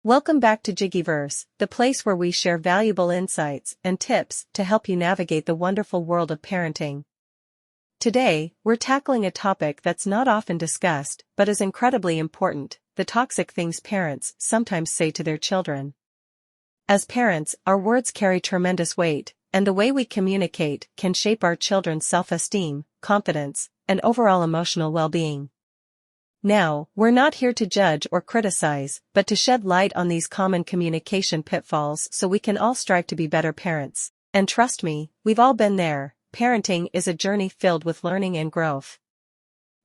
Welcome back to Jiggyverse, the place where we share valuable insights and tips to help you navigate the wonderful world of parenting. Today, we're tackling a topic that's not often discussed but is incredibly important: the toxic things parents sometimes say to their children. As parents, our words carry tremendous weight, and the way we communicate can shape our children's self-esteem, confidence, and overall emotional well-being. Now, we're not here to judge or criticize, but to shed light on these common communication pitfalls so we can all strive to be better parents. And trust me, we've all been there. Parenting is a journey filled with learning and growth.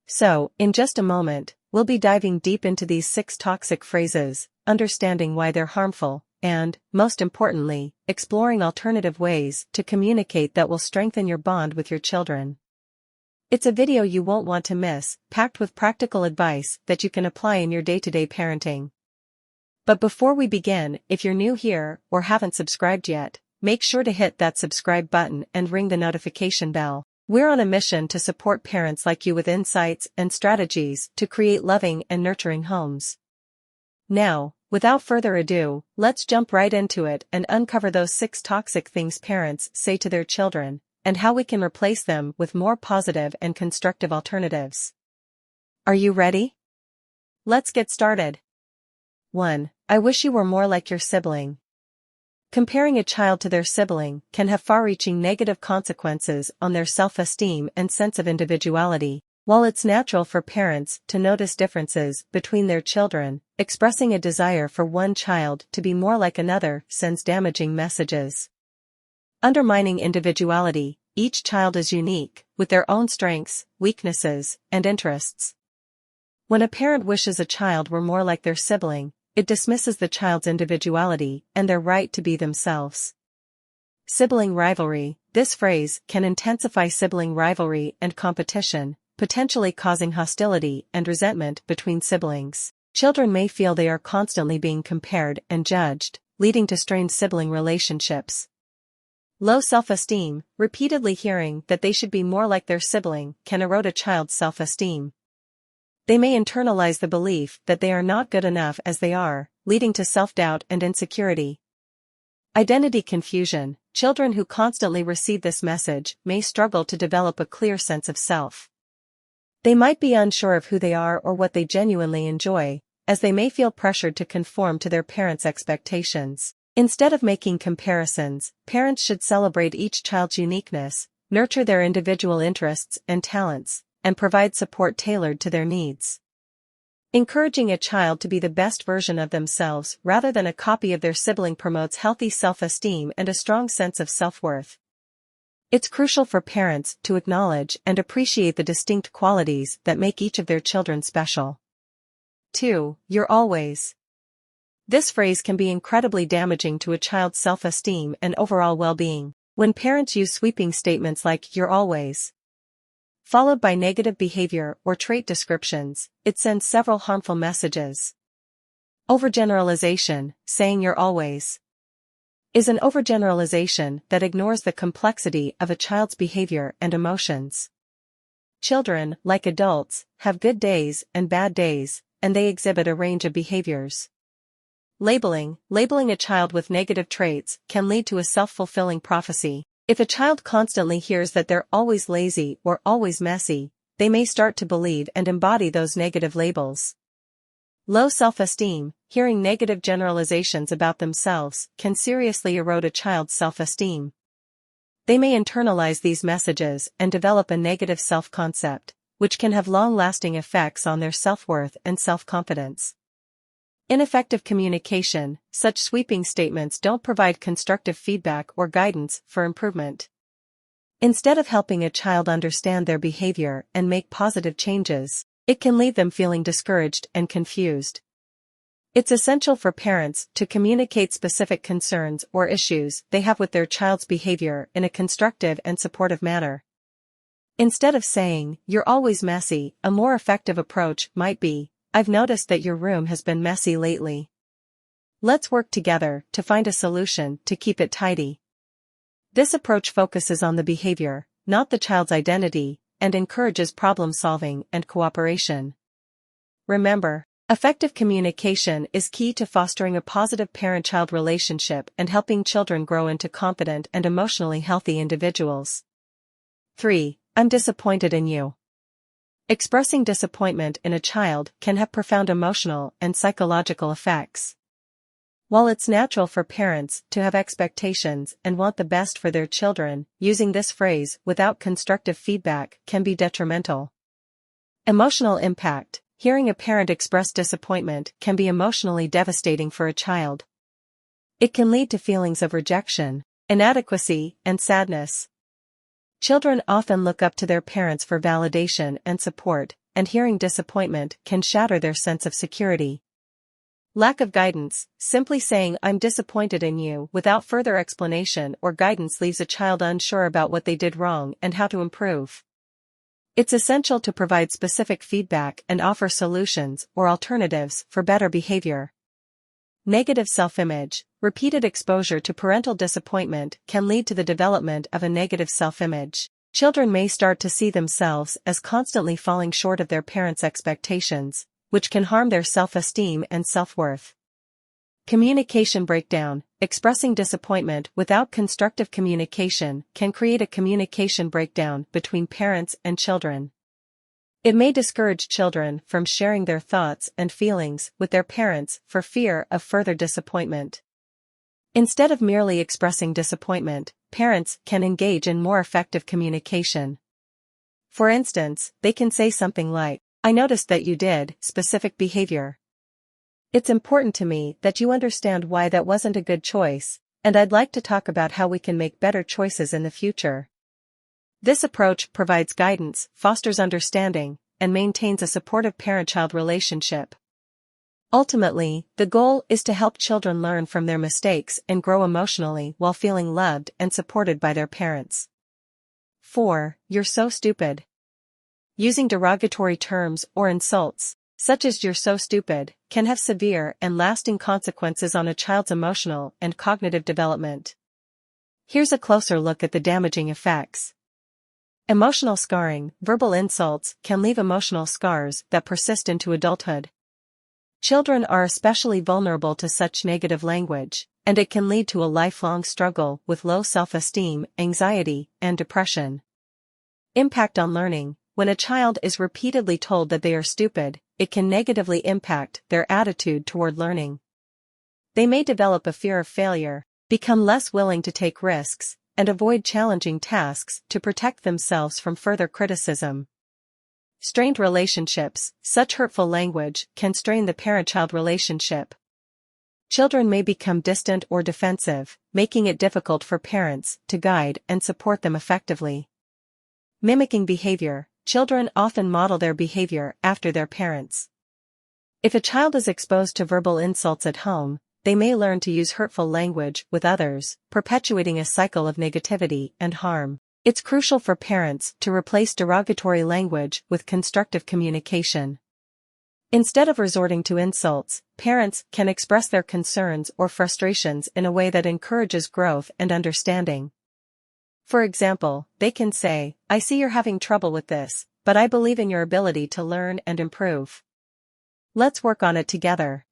So, in just a moment, we'll be diving deep into these 6 toxic phrases, understanding why they're harmful, and, most importantly, exploring alternative ways to communicate that will strengthen your bond with your children. It's a video you won't want to miss, packed with practical advice that you can apply in your day-to-day parenting. But before we begin, if you're new here or haven't subscribed yet, make sure to hit that subscribe button and ring the notification bell. We're on a mission to support parents like you with insights and strategies to create loving and nurturing homes. Now, without further ado, let's jump right into it and uncover those 6 toxic things parents say to their children, and how we can replace them with more positive and constructive alternatives. Are you ready? Let's get started. 1. I wish you were more like your sibling. Comparing a child to their sibling can have far-reaching negative consequences on their self-esteem and sense of individuality. While it's natural for parents to notice differences between their children, expressing a desire for one child to be more like another sends damaging messages. Undermining individuality. Each child is unique, with their own strengths, weaknesses, and interests. When a parent wishes a child were more like their sibling, it dismisses the child's individuality and their right to be themselves. Sibling rivalry. This phrase can intensify sibling rivalry and competition, potentially causing hostility and resentment between siblings. Children may feel they are constantly being compared and judged, leading to strained sibling relationships. Low self-esteem. Repeatedly hearing that they should be more like their sibling can erode a child's self-esteem. They may internalize the belief that they are not good enough as they are, leading to self-doubt and insecurity. Identity confusion. Children who constantly receive this message may struggle to develop a clear sense of self. They might be unsure of who they are or what they genuinely enjoy, as they may feel pressured to conform to their parents' expectations. Instead of making comparisons, parents should celebrate each child's uniqueness, nurture their individual interests and talents, and provide support tailored to their needs. Encouraging a child to be the best version of themselves rather than a copy of their sibling promotes healthy self-esteem and a strong sense of self-worth. It's crucial for parents to acknowledge and appreciate the distinct qualities that make each of their children special. 2. You're always. This phrase can be incredibly damaging to a child's self-esteem and overall well-being. When parents use sweeping statements like "you're always," followed by negative behavior or trait descriptions, it sends several harmful messages. Overgeneralization. Saying "you're always" is an overgeneralization that ignores the complexity of a child's behavior and emotions. Children, like adults, have good days and bad days, and they exhibit a range of behaviors. Labeling. Labeling a child with negative traits can lead to a self-fulfilling prophecy. If a child constantly hears that they're always lazy or always messy, they may start to believe and embody those negative labels. Low self-esteem. Hearing negative generalizations about themselves can seriously erode a child's self-esteem. They may internalize these messages and develop a negative self-concept, which can have long-lasting effects on their self-worth and self-confidence. Ineffective communication. Such sweeping statements don't provide constructive feedback or guidance for improvement. Instead of helping a child understand their behavior and make positive changes, it can leave them feeling discouraged and confused. It's essential for parents to communicate specific concerns or issues they have with their child's behavior in a constructive and supportive manner. Instead of saying, "you're always messy," a more effective approach might be, "I've noticed that your room has been messy lately. Let's work together to find a solution to keep it tidy." This approach focuses on the behavior, not the child's identity, and encourages problem-solving and cooperation. Remember, Effective communication is key to fostering a positive parent-child relationship and helping children grow into confident and emotionally healthy individuals. 3. I'm disappointed in you. Expressing disappointment in a child can have profound emotional and psychological effects. While it's natural for parents to have expectations and want the best for their children, using this phrase without constructive feedback can be detrimental. Emotional impact. Hearing a parent express disappointment can be emotionally devastating for a child. It can lead to feelings of rejection, inadequacy, and sadness. Children often look up to their parents for validation and support, and hearing disappointment can shatter their sense of security. Lack of guidance. Simply saying "I'm disappointed in you" without further explanation or guidance leaves a child unsure about what they did wrong and how to improve. It's essential to provide specific feedback and offer solutions or alternatives for better behavior. Negative self-image. Repeated exposure to parental disappointment can lead to the development of a negative self-image. Children may start to see themselves as constantly falling short of their parents' expectations, which can harm their self-esteem and self-worth. Communication breakdown. Expressing disappointment without constructive communication can create a communication breakdown between parents and children. It may discourage children from sharing their thoughts and feelings with their parents for fear of further disappointment. Instead of merely expressing disappointment, parents can engage in more effective communication. For instance, they can say something like, "I noticed that you did specific behavior. It's important to me that you understand why that wasn't a good choice, and I'd like to talk about how we can make better choices in the future." This approach provides guidance, fosters understanding, and maintains a supportive parent-child relationship. Ultimately, the goal is to help children learn from their mistakes and grow emotionally while feeling loved and supported by their parents. 4. You're so stupid. Using derogatory terms or insults, such as "you're so stupid," can have severe and lasting consequences on a child's emotional and cognitive development. Here's a closer look at the damaging effects. Emotional scarring. Verbal insults can leave emotional scars that persist into adulthood. Children are especially vulnerable to such negative language, and it can lead to a lifelong struggle with low self-esteem, anxiety, and depression. Impact on learning. When a child is repeatedly told that they are stupid, it can negatively impact their attitude toward learning. They may develop a fear of failure, become less willing to take risks, and avoid challenging tasks to protect themselves from further criticism. Strained relationships. Such hurtful language can strain the parent-child relationship. Children may become distant or defensive, making it difficult for parents to guide and support them effectively. Mimicking behavior. Children often model their behavior after their parents. If a child is exposed to verbal insults at home, they may learn to use hurtful language with others, perpetuating a cycle of negativity and harm. It's crucial for parents to replace derogatory language with constructive communication. Instead of resorting to insults, parents can express their concerns or frustrations in a way that encourages growth and understanding. For example, they can say, "I see you're having trouble with this, but I believe in your ability to learn and improve. Let's work on it together."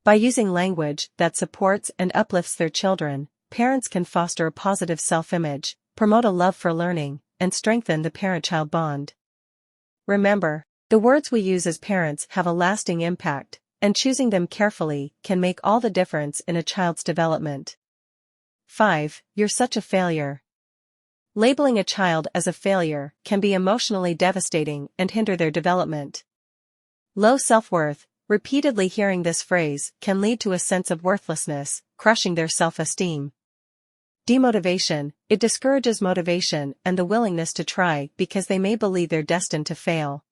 By using language that supports and uplifts their children, parents can foster a positive self-image, promote a love for learning, and strengthen the parent-child bond. Remember, the words we use as parents have a lasting impact, and choosing them carefully can make all the difference in a child's development. 5. You're such a failure. Labeling a child as a failure can be emotionally devastating and hinder their development. Low self-worth. Repeatedly hearing this phrase can lead to a sense of worthlessness, crushing their self-esteem. Demotivation. It discourages motivation and the willingness to try because they may believe they're destined to fail.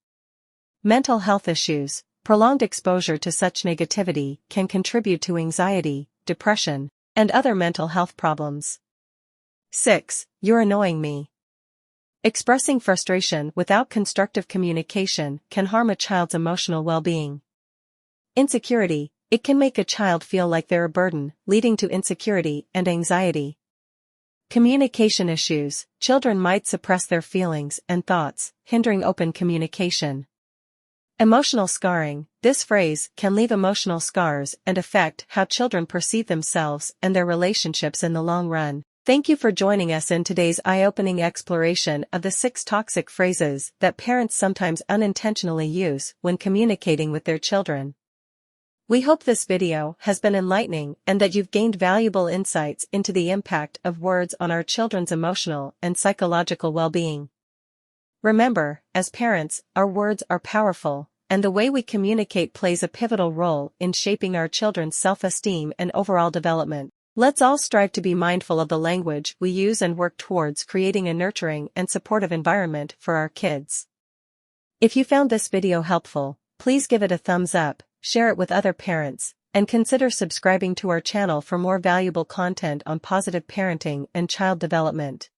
Mental health issues. Prolonged exposure to such negativity can contribute to anxiety, depression, and other mental health problems. 6. You're annoying me. Expressing frustration without constructive communication can harm a child's emotional well-being. Insecurity. It can make a child feel like they're a burden, leading to insecurity and anxiety. Communication issues. Children might suppress their feelings and thoughts, hindering open communication. Emotional scarring. This phrase can leave emotional scars and affect how children perceive themselves and their relationships in the long run. Thank you for joining us in today's eye-opening exploration of the 6 toxic phrases that parents sometimes unintentionally use when communicating with their children. We hope this video has been enlightening and that you've gained valuable insights into the impact of words on our children's emotional and psychological well-being. Remember, as parents, our words are powerful, and the way we communicate plays a pivotal role in shaping our children's self-esteem and overall development. Let's all strive to be mindful of the language we use and work towards creating a nurturing and supportive environment for our kids. If you found this video helpful, please give it a thumbs up, share it with other parents, and consider subscribing to our channel for more valuable content on positive parenting and child development.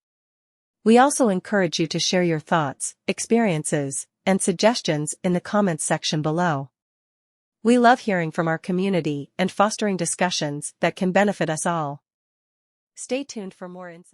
We also encourage you to share your thoughts, experiences, and suggestions in the comments section below. We love hearing from our community and fostering discussions that can benefit us all. Stay tuned for more insights.